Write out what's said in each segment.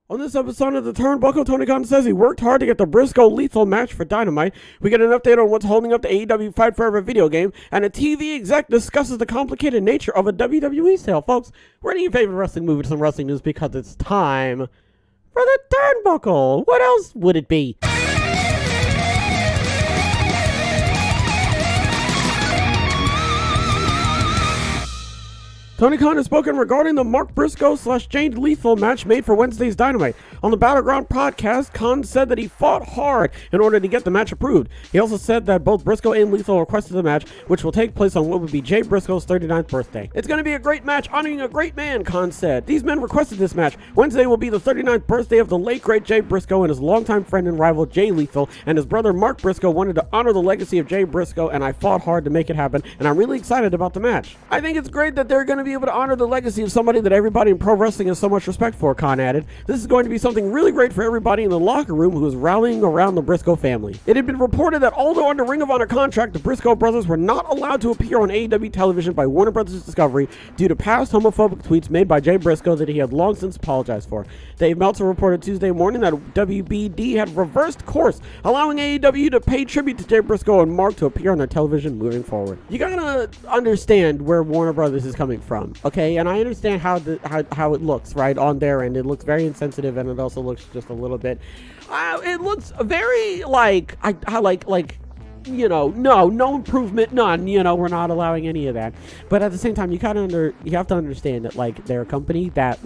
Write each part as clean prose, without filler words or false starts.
On this episode of the Turnbuckle, Tony Khan says he worked hard to get the Briscoe lethal match for Dynamite. We get an update on what's holding up the AEW Fight Forever video game, and a TV exec discusses the complicated nature of a WWE sale. Folks, we're in your favorite wrestling movie to some wrestling news because it's time for the Turnbuckle. What else would it be? Tony Khan has spoken regarding the Mark Briscoe / Jane Lethal match made for Wednesday's Dynamite. On the Battleground podcast, Khan said that he fought hard in order to get the match approved. He also said that both Briscoe and Lethal requested the match, which will take place on what would be Jay Briscoe's 39th birthday. It's going to be a great match honoring a great man, Khan said. These men requested this match. Wednesday will be the 39th birthday of the late great Jay Briscoe, and his longtime friend and rival Jay Lethal, and his brother Mark Briscoe wanted to honor the legacy of Jay Briscoe, and I fought hard to make it happen, and I'm really excited about the match. I think it's great that they're going to be able to honor the legacy of somebody that everybody in pro wrestling has so much respect for, Khan added. This is going to be something really great for everybody in the locker room who is rallying around the Briscoe family. It had been reported that although under Ring of Honor contract, the Briscoe brothers were not allowed to appear on AEW television by Warner Brothers Discovery due to past homophobic tweets made by Jay Briscoe that he had long since apologized for. Dave Meltzer reported Tuesday morning that WBD had reversed course, allowing AEW to pay tribute to Jay Briscoe and Mark to appear on their television moving forward. You gotta understand where Warner Brothers is coming from, okay? And I understand how it looks, right, on their end. It looks very insensitive, and it also looks just a little bit, it looks very like, you know, no improvement, none, you know, we're not allowing any of that. But at the same time, you have to understand that, like, they're a company that,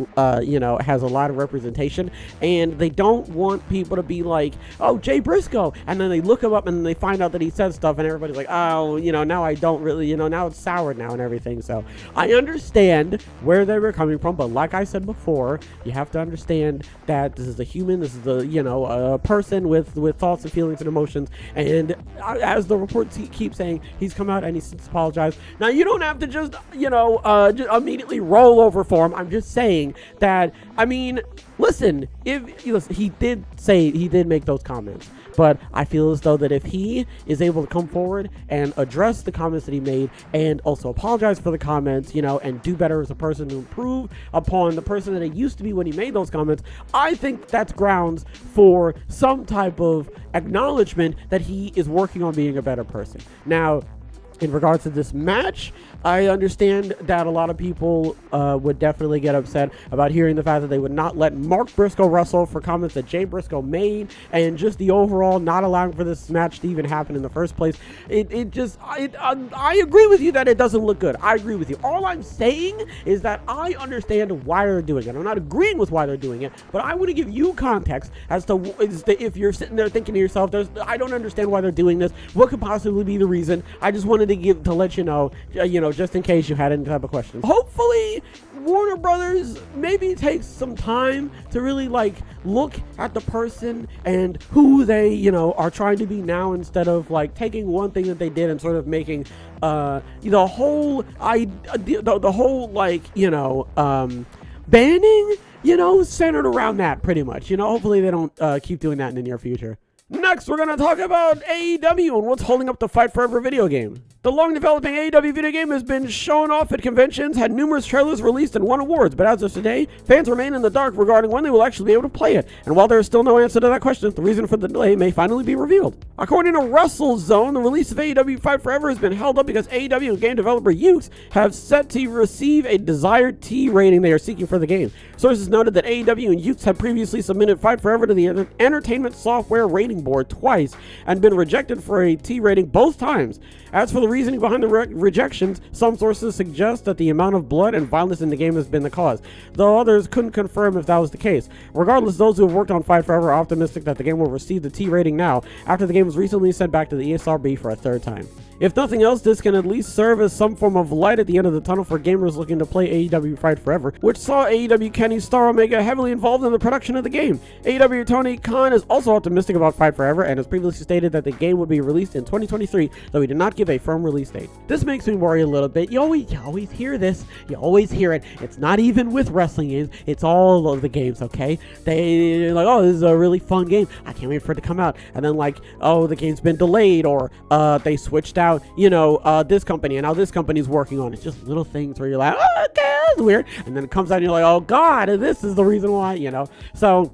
you know, has a lot of representation, and they don't want people to be like, oh, Jay Briscoe, and then they look him up and they find out that he said stuff, and everybody's like, oh, you know, now I don't really, you know, now it's soured now and everything. So I understand where they were coming from, but like I said before, you have to understand that this is a human, this is a, you know, a person with thoughts and feelings and emotions, and as the reports keep saying, he's come out and he's since apologized. Now, you don't have to just, you know, just immediately roll over for him. I'm just saying that, I mean, listen, he did make those comments, but I feel as though that if he is able to come forward and address the comments that he made and also apologize for the comments, you know, and do better as a person to improve upon the person that he used to be when he made those comments, I think that's grounds for some type of acknowledgement that he is working on being a better person. Now, in regards to this match, I understand that a lot of people would definitely get upset about hearing the fact that they would not let Mark Briscoe wrestle for comments that Jay Briscoe made, and just the overall not allowing for this match to even happen in the first place. I agree with you that it doesn't look good. I agree with you. All I'm saying is that I understand why they're doing it. I'm not agreeing with why they're doing it, but I want to give you context as to if you're sitting there thinking to yourself, I don't understand why they're doing this. What could possibly be the reason? I just wanted to let you know, just in case you had any type of questions. Hopefully, Warner Brothers maybe takes some time to really, like, look at the person and who they, you know, are trying to be now, instead of, like, taking one thing that they did and sort of making the whole banning, you know, centered around that pretty much. You know, hopefully they don't keep doing that in the near future. Next, we're going to talk about AEW and what's holding up the Fight Forever video game. The long-developing AEW video game has been shown off at conventions, had numerous trailers released, and won awards, but as of today, fans remain in the dark regarding when they will actually be able to play it. And while there is still no answer to that question, the reason for the delay may finally be revealed. According to WrestleZone, the release of AEW Fight Forever has been held up because AEW and game developer Yuke's have set to receive a desired T rating they are seeking for the game. Sources noted that AEW and Yuke's had previously submitted Fight Forever to the Entertainment Software Rating Board twice and been rejected for a T rating both times. As for the reasoning behind the rejections, some sources suggest that the amount of blood and violence in the game has been the cause, though others couldn't confirm if that was the case. Regardless, those who have worked on Fight Forever are optimistic that the game will receive the T rating now, after the game was recently sent back to the ESRB for a third time. If nothing else, this can at least serve as some form of light at the end of the tunnel for gamers looking to play AEW Fight Forever, which saw AEW Kenny Star Omega heavily involved in the production of the game. AEW Tony Khan is also optimistic about Fight Forever and has previously stated that the game would be released in 2023, though he did not give a firm release date. This makes me worry a little bit. You always hear this. You always hear it. It's not even with wrestling games. It's all of the games, okay? They're like, oh, this is a really fun game. I can't wait for it to come out. And then, like, oh, the game's been delayed, or they switched out about, this company and how this company's working on it. Just little things where you're like, oh, okay, that's weird. And then it comes out and you're like, oh God, this is the reason why, So,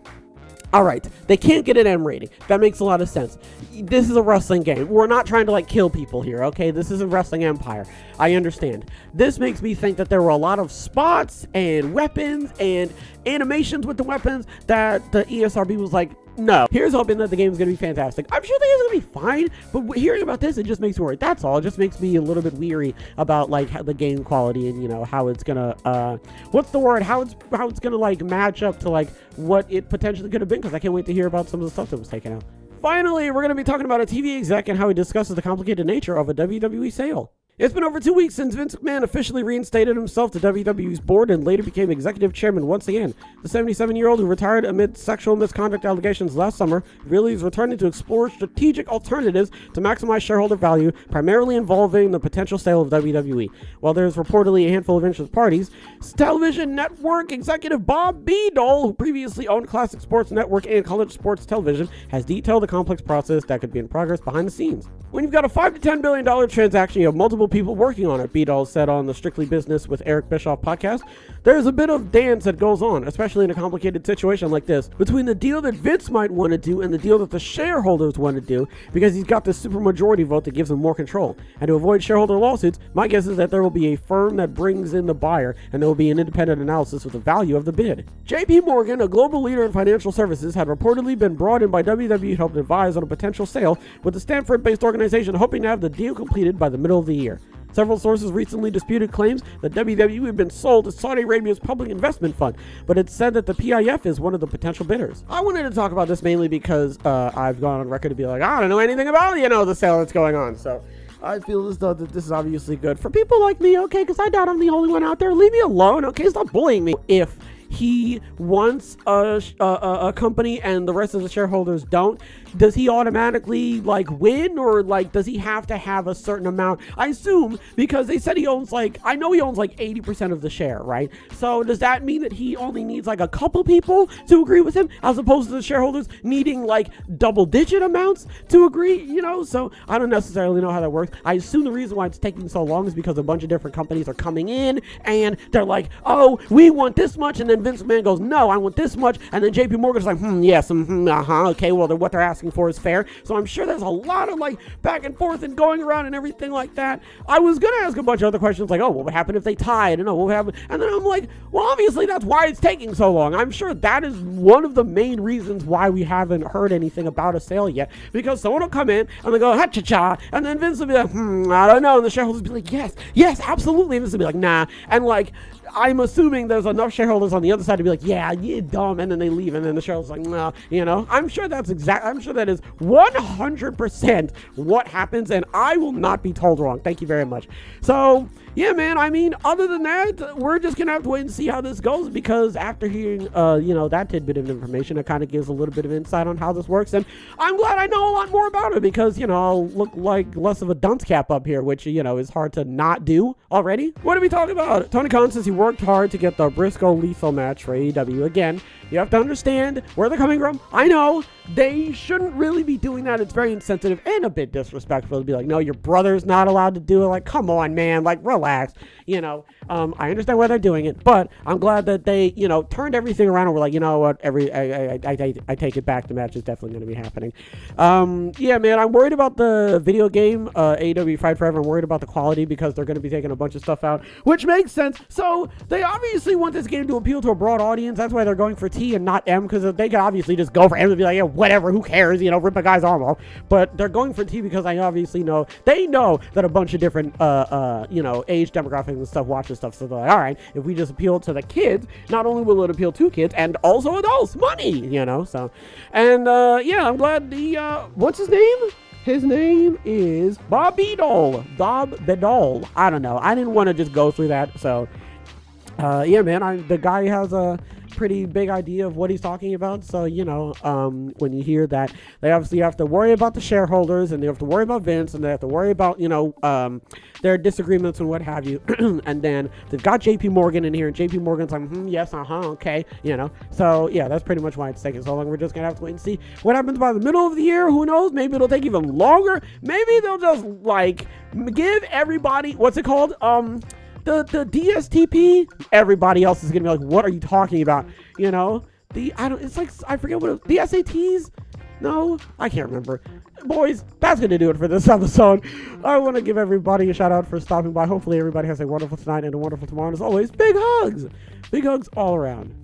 all right, they can't get an M rating. That makes a lot of sense. This is a wrestling game. We're not trying to kill people here, okay? This is a wrestling empire. I understand. This makes me think that there were a lot of spots and weapons and animations with the weapons that the ESRB was like, no. Here's hoping that the game is going to be fantastic. I'm sure the game's going to be fine, but hearing about this, it just makes me worried. That's all. It just makes me a little bit weary about how the game quality and how it's going to what's the word? How it's going to match up to what it potentially could have been, because I can't wait to hear about some of the stuff that was taken out. Finally, we're going to be talking about a TV exec and how he discusses the complicated nature of a WWE sale. It's been over 2 weeks since Vince McMahon officially reinstated himself to WWE's board and later became executive chairman once again. The 77-year-old, who retired amid sexual misconduct allegations last summer, really is returning to explore strategic alternatives to maximize shareholder value, primarily involving the potential sale of WWE. While there's reportedly a handful of interested parties, television network executive Bob Beadle, who previously owned Classic Sports Network and College Sports Television, has detailed the complex process that could be in progress behind the scenes. When you've got a $5 to $10 billion transaction, you have multiple people working on it, Beadle said on the Strictly Business with Eric Bischoff podcast. There's a bit of dance that goes on, especially in a complicated situation like this, between the deal that Vince might want to do and the deal that the shareholders want to do, because he's got this supermajority vote that gives him more control. And to avoid shareholder lawsuits, my guess is that there will be a firm that brings in the buyer, and there will be an independent analysis of the value of the bid. JP Morgan, a global leader in financial services, had reportedly been brought in by WWE to help advise on a potential sale, with the Stanford-based organization hoping to have the deal completed by the middle of the year. Several sources recently disputed claims that WWE had been sold to Saudi Arabia's public investment fund, but it said that the PIF is one of the potential bidders. I wanted to talk about this mainly because I've gone on record to be like, I don't know anything about, the sale that's going on, so I feel as though that this is obviously good for people like me, okay, because I doubt I'm the only one out there. Leave me alone, okay? Stop bullying me. If he wants a company and the rest of the shareholders don't, does he automatically win, or does he have to have a certain amount? I assume, because they said he owns I know he owns 80% of the share, right? So does that mean that he only needs a couple people to agree with him, as opposed to the shareholders needing double digit amounts to agree, So I don't necessarily know how that works. I assume the reason why it's taking so long is because a bunch of different companies are coming in and they're like, oh, we want this much, and then Vince McMahon goes, no, I want this much, and then JP Morgan's like, yes, okay, well, what they're asking for is fair. So I'm sure there's a lot of back and forth and going around and everything like that. I was gonna ask a bunch of other questions oh, what would happen if they tied? And what would happen? And then I'm like, well, obviously that's why it's taking so long. I'm sure that is one of the main reasons why we haven't heard anything about a sale yet, because someone will come in and they go, ha-cha-cha, and then Vince will be like, I don't know, and the shareholders will be like, yes, absolutely, and Vince will be like, nah, and I'm assuming there's enough shareholders on the other side to be like, yeah, you're dumb, and then they leave, and then the shareholders like, no, I'm sure that is 100% what happens, and I will not be told wrong. Thank you very much. So, yeah, man, other than that, we're just gonna have to wait and see how this goes, because after hearing, that tidbit of information, it kind of gives a little bit of insight on how this works, and I'm glad I know a lot more about it, because, I'll look like less of a dunce cap up here, which, is hard to not do already. What are we talking about? Tony Khan says he worked hard to get the Briscoe lethal match for AEW. Again, you have to understand where they're coming from. I know they shouldn't really be doing that. It's very insensitive and a bit disrespectful to be like, no, your brother's not allowed to do it. Come on, man, relax. I understand why they're doing it, but I'm glad that they, turned everything around and were like, you know what, I take it back. The match is definitely going to be happening. Yeah, man, I'm worried about the video game, AEW Fight Forever. I'm worried about the quality because they're going to be taking a bunch of stuff out, which makes sense. So they obviously want this game to appeal to a broad audience. That's why they're going for T and not M, because they could obviously just go for M and be like, yeah, whatever, who cares, rip a guy's arm off. But they're going for T because I obviously know, they know that a bunch of different, age demographics and stuff watch this stuff. So they're like, all right, if we just appeal to the kids, not only will it appeal to kids and also adults, money, so. And, yeah, I'm glad what's his name? His name is Bob Beadle. I don't know. I didn't want to just go through that. So, yeah, man, the guy has pretty big idea of what he's talking about. So, when you hear that, they obviously have to worry about the shareholders, and they have to worry about Vince, and they have to worry about, their disagreements and what have you. And then they've got JP Morgan in here, and JP Morgan's like, yes, okay, So, yeah, that's pretty much why it's taking so long. We're just going to have to wait and see what happens by the middle of the year. Who knows? Maybe it'll take even longer. Maybe they'll just, give everybody, what's it called? The DSTP. Everybody else is going to be like, what are you talking about? I forget what the SATs. No, I can't remember. Boys, that's going to do it for this episode. I want to give everybody a shout out for stopping by. Hopefully everybody has a wonderful tonight and a wonderful tomorrow. And as always, big hugs. Big hugs all around.